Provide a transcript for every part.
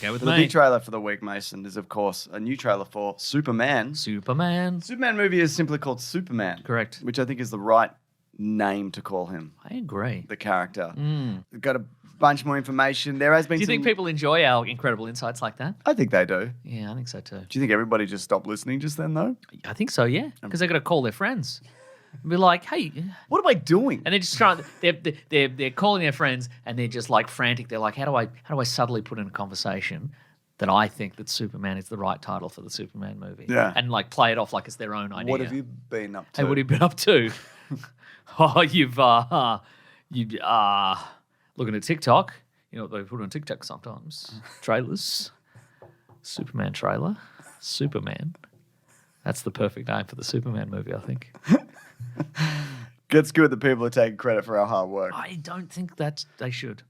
Okay with The me. big trailer for the week, Mason, is of course a new trailer for Superman. Superman. Superman movie is simply called Superman. Correct. Which I think is the right name to call him. I agree. The character. We've got a bunch more information. There has been Do you think people enjoy our incredible insights like that? I think they do. Yeah, I think so too. Do you think everybody just stopped listening just then, though? I think so, yeah. Because they're going to call their friends. And be like, hey. What am I doing? And they're just trying, they're calling their friends and they're just like frantic. They're like, how do I subtly put in a conversation that I think that Superman is the right title for the Superman movie? Yeah. And like play it off like it's their own idea. What have you been up to? Hey, what have you been up to? Oh, you've looking at TikTok. You know what they put on TikTok sometimes? Trailers. Superman trailer. Superman. That's the perfect name for the Superman movie, I think. It's good that people are taking credit for our hard work. I don't think that they should.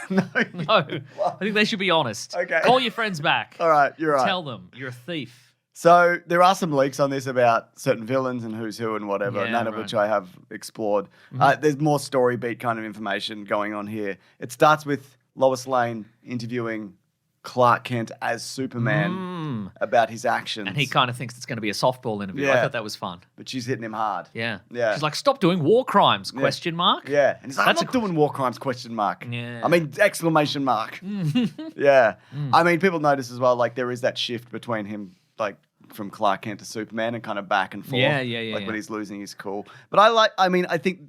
No. No. I think they should be honest. Okay. Call your friends back. All right, you're right. Tell them you're a thief. So there are some leaks on this about certain villains and who's who and whatever, Yeah, none of right. which I have explored. There's more story beat kind of information going on here. It starts with Lois Lane interviewing Clark Kent as Superman about his actions. And he kind of thinks it's going to be a softball interview. I Yeah. thought that was fun. But she's hitting him hard. Yeah. Yeah. She's like, stop doing war crimes, question mark. Yeah. And he's like, That's I'm not doing war crimes, question mark. Yeah. I mean, exclamation mark. Yeah. I mean, people notice as well, like, there is that shift between him, like, from Clark Kent to Superman and kind of back and forth. Yeah. Like, when he's losing his cool. But I think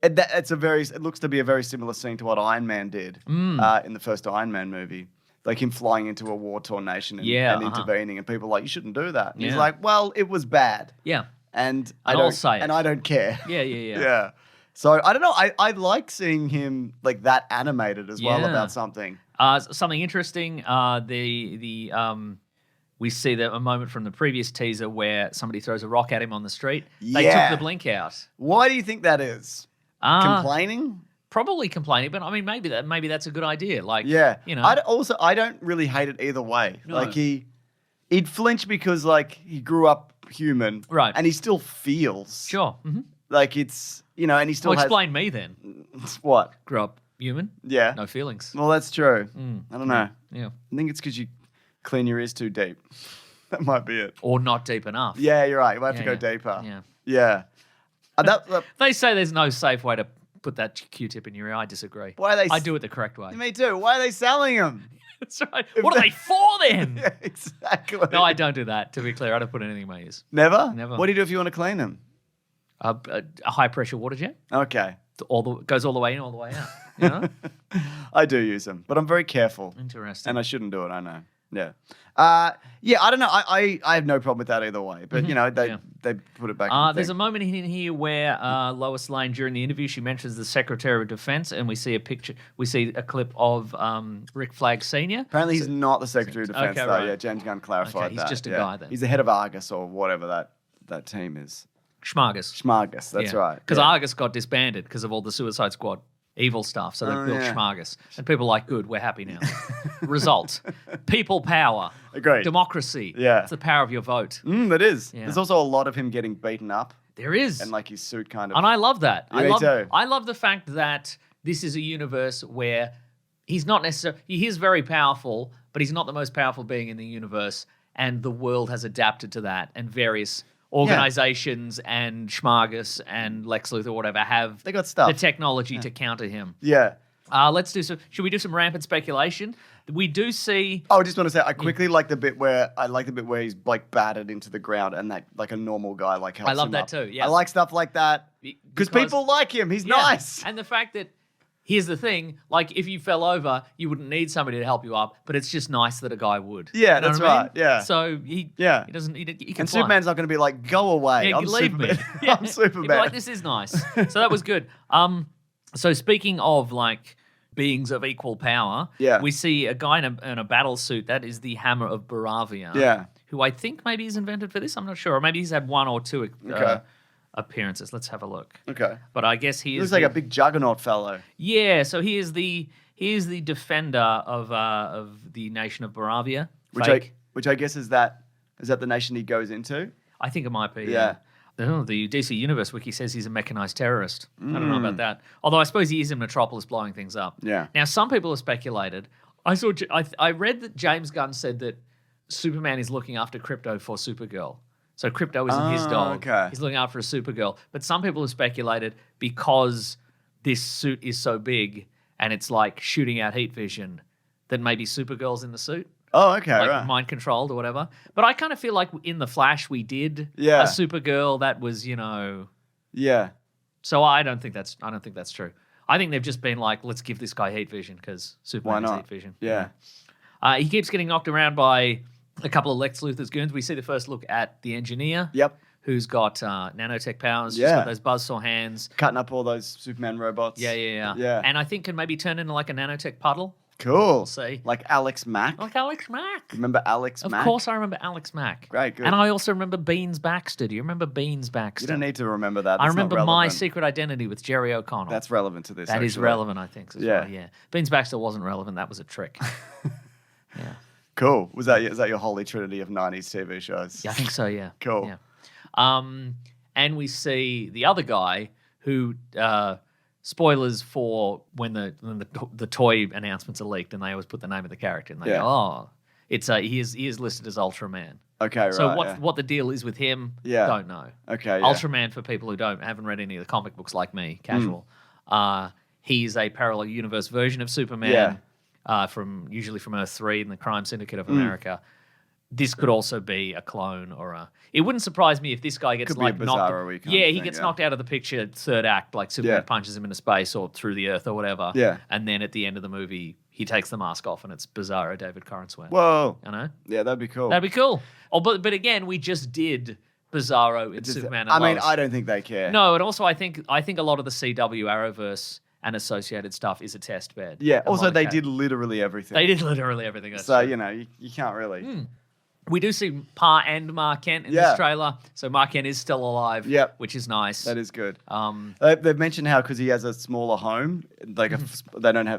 it looks to be a very similar scene to what Iron Man did in the first Iron Man movie. Like him flying into a war-torn nation and intervening, and people are like, you shouldn't do that. And he's like, well, it was bad. Yeah. And I'll say it. And I don't care. Yeah. Yeah. So I don't know. I like seeing him like that animated as well Yeah. about something. Something interesting. We see a moment from the previous teaser where somebody throws a rock at him on the street. They Yeah. took the blink out. Why do you think that is? Complaining? Probably complaining, but I mean, maybe that's a good idea. Like, Yeah. you know, I don't really hate it either way. No. Like he'd flinch because like he grew up human, Right. And he still feels sure. like it's and he still Well, has explain me then. what? Grew up human, Yeah. no feelings. Well, that's true. I don't know. Yeah, I think it's because you clean your ears too deep. That might be it. or not deep enough. Yeah, you're right. You might have to go Yeah. deeper. Yeah. Yeah. They say there's no safe way to put that Q-tip in your ear. I disagree. Why are they? I do it the correct way. Me too. Why are they selling them? That's right. What are they for then? Yeah, exactly. No, I don't do that. To be clear, I don't put anything in my ears. Never. Never. What do you do if you want to clean them? A high pressure water jet Okay. goes all the way in, all the way out. You know? I do use them, but I'm very careful, Interesting. and I shouldn't do it. I know. Yeah. I don't know. I have no problem with that either way. But they put it back. In the There's thing. a moment in here where Lois Lane, during the interview, she mentions the Secretary of Defense, and we see a clip of Rick Flag Sr. Apparently, he's not the Secretary of Defense, Okay, though. right. Yeah, James Gunn clarified Okay, he's that. just a yeah. guy then. He's the head of Argus or whatever that team is. Schmargus. Schmargus, that's right. Because yeah. Argus got disbanded because of all the Suicide Squad evil stuff, so they built Schmargus. And people are like, good, we're happy now. Result. People power. Agreed. Democracy. Yeah. It's the power of your vote. That is. Yeah. There's also a lot of him getting beaten up There is. and like his suit kind of. And I love that. Yeah, me too. I love the fact that this is a universe where he's not necessarily, he is very powerful, but he's not the most powerful being in the universe, and the world has adapted to that, and various organizations and Schmargus and Lex Luthor, whatever, have They got stuff. the technology to counter him. Yeah. Should we do some rampant speculation? We do see. Oh, I just want to say, I quickly like the bit where he's like battered into the ground and that like a normal guy like helps I love him that up. too, yeah. I like stuff like that because people like him. He's Yeah. nice. And the fact that, here's the thing, like if you fell over, you wouldn't need somebody to help you up, but it's just nice that a guy would. Yeah, You know that's what I mean? right, yeah. So he doesn't, he can And fly. Superman's not going to be like, go away. Yeah, I'm leave me. Superman. Yeah. I'm Superman. He'd be like, this is nice. So that was good. So speaking of like beings of equal power, Yeah. we see a guy in a battle suit. That is the Hammer of Baravia. Yeah. Who I think maybe is invented for this. I'm not sure. Or maybe he's had one or two appearances. Let's have a look. Okay. But I guess he He is looks like a big juggernaut fellow. Yeah, so he is the defender of the nation of Baravia. Which I guess is that the nation he goes into? I think it might be. Yeah. The DC Universe wiki says he's a mechanized terrorist. I don't know about that. Although I suppose he is in Metropolis blowing things up. Yeah. Now, some people have speculated I read that James Gunn said that Superman is looking after Crypto for Supergirl. So Crypto isn't his dog. Okay. He's looking after a Supergirl. But some people have speculated because this suit is so big and it's like shooting out heat vision that maybe Supergirl's in the suit. Oh, okay, Like right. mind controlled or whatever. But I kind of feel like in The Flash we did Yeah. a Supergirl that was, Yeah. So I don't think that's true. I think they've just been like, let's give this guy heat vision because Superman has not? heat vision. Yeah. He keeps getting knocked around by a couple of Lex Luthor's goons. We see the first look at the engineer. Yep. Who's got nanotech powers. Yeah. She's got those buzzsaw hands. Cutting up all those Superman robots. Yeah. Yeah. And I think can maybe turn into like a nanotech puddle. Cool. We'll see. Like Alex Mack. Like Alex Mack. Remember Alex Mack? Of course I remember Alex Mack. Great, good. And I also remember Beans Baxter. Do you remember Beans Baxter? You don't need to remember that. I That's not remember My relevant. Secret Identity with Jerry O'Connell. That's relevant to this. That is actually. relevant, I think. As Yeah. well, yeah. Beans Baxter wasn't relevant. That was a trick. Yeah. Cool. Is that your holy trinity of 90s TV shows? Yeah, I think so, yeah. Cool. Yeah. And we see the other guy who, spoilers for when the toy announcements are leaked and they always put the name of the character and they Yeah. go, oh, it's he is listed as Ultraman. Okay, right. So yeah. what the deal is with him, Yeah. don't know. Okay, yeah. Ultraman, for people who haven't read any of the comic books like me, casual, he's a parallel universe version of Superman, usually from Earth 3 in the Crime Syndicate of America. This could also be a clone or a. It wouldn't surprise me if this guy gets Could be like a knocked. Bizarro-y kind Yeah, of he thing, gets yeah. knocked out of the picture third act, like Superman Yeah. punches him into space or through the Earth or whatever. Yeah. And then at the end of the movie, he takes the mask off and it's Bizarro David Corenswet. Whoa. You know, Yeah, that'd be cool. that'd be cool. Oh, but again, we just did Bizarro in Superman and Lois. I don't think they care. No, and also I think a lot of the CW Arrowverse and associated stuff is a test bed. Yeah. of Also, Monica. they did literally everything. They did literally everything. That's So, true. you can't really. We do see Pa and Mark Kent in Yeah. this trailer, so Mark Kent is still alive. Yep. Which is nice. That is good. Um, They've mentioned how because he has a smaller home, like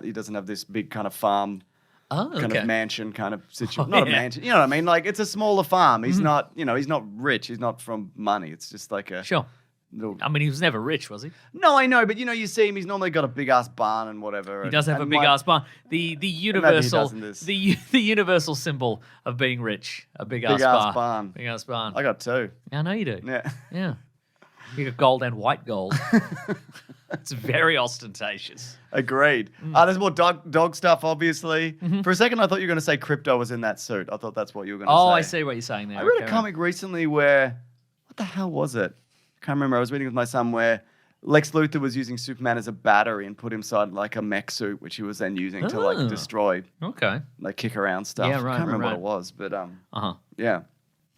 he doesn't have this big kind of farm, kind of mansion kind of situation. Not a yeah. mansion, you know what I mean? Like it's a smaller farm. He's not, he's not rich. He's not from money. It's just like a Sure. little. I mean, he was never rich, was he? No, I know, but you see him. He's normally got a big ass barn and whatever. He does have a big ass barn. The universal doesn't this. the universal symbol of being rich, a big ass ass barn. barn. Big ass barn. I got two. Yeah, I know you do. Yeah. Yeah. You got gold and white gold. It's very ostentatious. Agreed. There's more dog stuff, obviously. For a second, I thought you were going to say Crypto was in that suit. I thought that's what you were going to say. Oh, I see what you're saying there. I read Okay, a comic recently where, what the hell was it? Can't remember. I was reading with my son where Lex Luthor was using Superman as a battery and put inside like a mech suit, which he was then using to like Oh. destroy, Okay. like kick around stuff. Yeah, right, I can't remember right, what it was, but Uh-huh. yeah.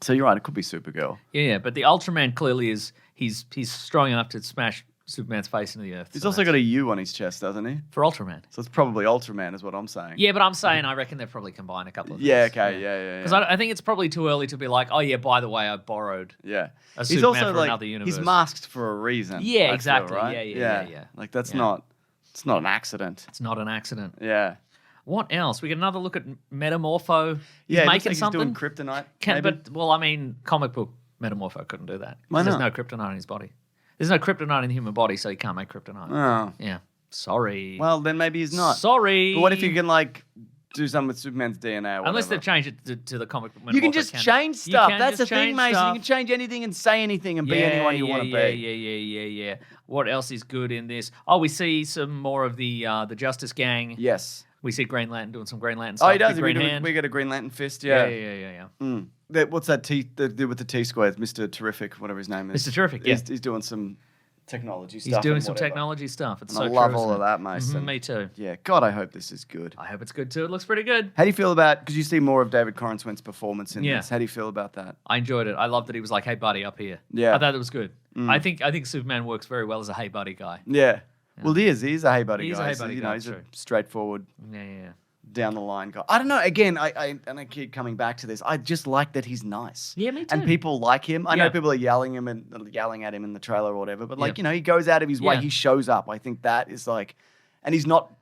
So you're right. It could be Supergirl. Yeah, but the Ultraman clearly is he's strong enough to smash Superman's face into the earth. He's so also that's- got a U on his chest, doesn't he? for Ultraman. So it's probably Ultraman, is what I'm saying. Yeah, but I'm saying I reckon they've probably combined a couple of things. Yeah. Okay. Yeah. Because I think it's probably too early to be like, oh yeah, by the way, I borrowed. Yeah. A He's Superman also for like another universe. he's masked for a reason. Yeah, I feel, exactly. right? Yeah. Like that's Yeah. not. It's not an accident. It's not an accident. Yeah. What else? We get another look at Metamorpho. He's Yeah. It looks making like something. he's doing kryptonite. maybe? Well, I mean, comic book Metamorpho couldn't do that. Why There's not? no kryptonite in his body. There's no kryptonite in the human body, so he can't make kryptonite. Oh. Yeah. Sorry. Well, then maybe he's not. Sorry. But what if you can like do something with Superman's DNA? Or Unless whatever? they've changed it to the comic book. You can Metamorpho just canon. change You stuff. can That's the just thing, change Mason. stuff. You can change anything and say anything and be anyone you want to be. Yeah. What else is good in this? Oh, we see some more of the Justice Gang. Yes. We see Green Lantern doing some Green Lantern stuff. Oh, he does. Big Green Hand. We get a Green Lantern fist. Yeah. Yeah. What's that T with the T squares? Mr. Terrific, whatever his name is. Mr. Terrific, yeah. He's doing some technology stuff. He's doing and some whatever. technology stuff. It's And so I love true, all isn't of it? that, Mason. Me too. Yeah. God, I hope this is good. I hope it's good too. It looks pretty good. How do you feel about, because you see more of David Corenswet's performance in Yeah. this. How do you feel about that? I enjoyed it. I loved that he was like, "Hey, buddy, up here." Yeah. I thought it was good. I think Superman works very well as a "Hey, buddy" guy. Yeah. Well, he is. He's a hey buddy He's a guy. hey So, buddy you guy, know, he's true. a straightforward, Yeah. down the line guy. I don't know. Again, I keep coming back to this. I just like that he's nice. Yeah, me too. And people like him. I Yeah. know people are yelling at him in the trailer or whatever, but like, Yeah. he goes out of his way. Yeah. He shows up. I think that is like, and he's not.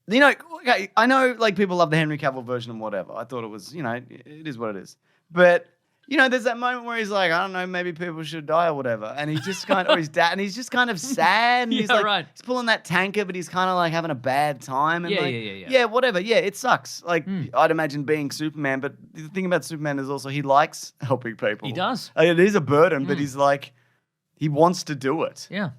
Okay, I know like people love the Henry Cavill version and whatever. I thought it was, it is what it is. But there's that moment where he's like, I don't know, maybe people should die or whatever. And he just kind of, or his dad, and he's just kind of sad. And he's like, right. he's pulling that tanker, but he's kind of like having a bad time. And Yeah. Yeah, whatever. Yeah, it sucks. Like, I'd imagine being Superman, but the thing about Superman is also he likes helping people. He does. It is a burden, but he's like, he wants to do it. Yeah.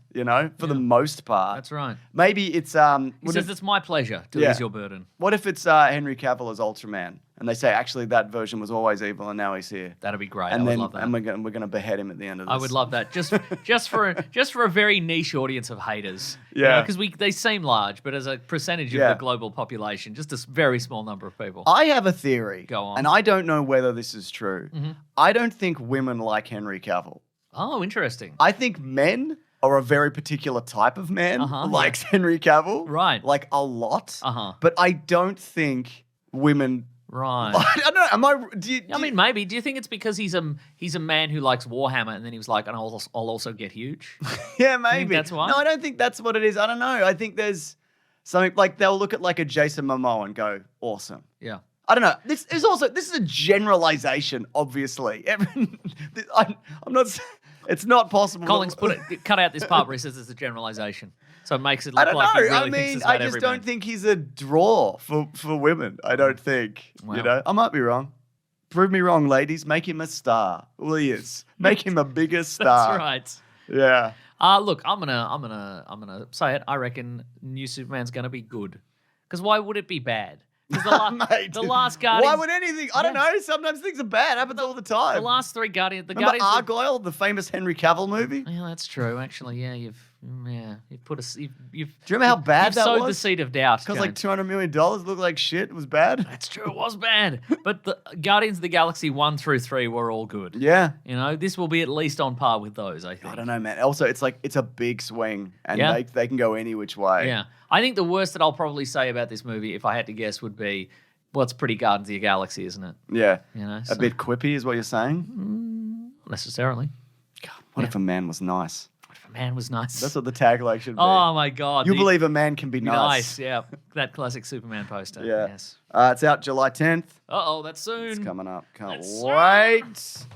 For the most part. That's right. Maybe it's He says it's my pleasure to ease your burden. What if it's Henry Cavill as Ultraman, and they say actually that version was always evil, and now he's here? That'd be great. And I would then love that. and we're gonna behead him at the end of this. I would love that. Just for a very niche audience of haters. Yeah. Because they seem large, but as a percentage of the global population, just a very small number of people. I have a theory. Go on. And I don't know whether this is true. I don't think women like Henry Cavill. Oh, interesting. I think men are a very particular type of man who likes Henry Cavill. Right. Like a lot. Uh-huh. But I don't think women. Right. I don't know. Am I? I mean, maybe. Do you think it's because he's a man who likes Warhammer, and then he was like, and I'll also get huge? Yeah, maybe. That's why. No, I don't think that's what it is. I don't know. I think there's something like they'll look at like a Jason Momoa and go, awesome. Yeah. I don't know. This is a generalization, obviously. I'm not. It's not possible. Collins cut out this part where he says it's a generalization, so it makes it I look don't like know. he really I thinks mean, it's I about just every don't man. think he's a draw for women. I don't think. Wow. I might be wrong. Prove me wrong, ladies. Make him a star. Well, he is. Make him a bigger star. That's right. Yeah. Look, I'm gonna say it. I reckon New Superman's gonna be good. Because why would it be bad? Mate, the last Guardians. Why would anything? I don't know. Sometimes things are bad. Happens all the time. The last three Guardians. The Remember Guardians. Argyle, the famous Henry Cavill movie? Yeah, that's true. Actually, yeah, you've put a. You've, Do you remember how bad you've that sowed was? the seed of doubt. Because like $200 million looked like shit. It was bad. That's true. It was bad. But the Guardians of the Galaxy 1 through 3 were all good. Yeah. This will be at least on par with those, I think. I don't know, man. Also, it's a big swing, and Yeah. they can go any which way. Yeah. I think the worst that I'll probably say about this movie, if I had to guess, would be, well, it's pretty Guardians of the Galaxy, isn't it? Yeah. So, A bit quippy is what you're saying? not necessarily. God, what if a man was nice? What if a man was nice? That's what the tagline should be. Oh my God. You believe a man can be nice. Yeah. That classic Superman poster. Yeah. Yes. It's out July 10th. Uh-oh, that's soon. It's coming up. Can't That's wait.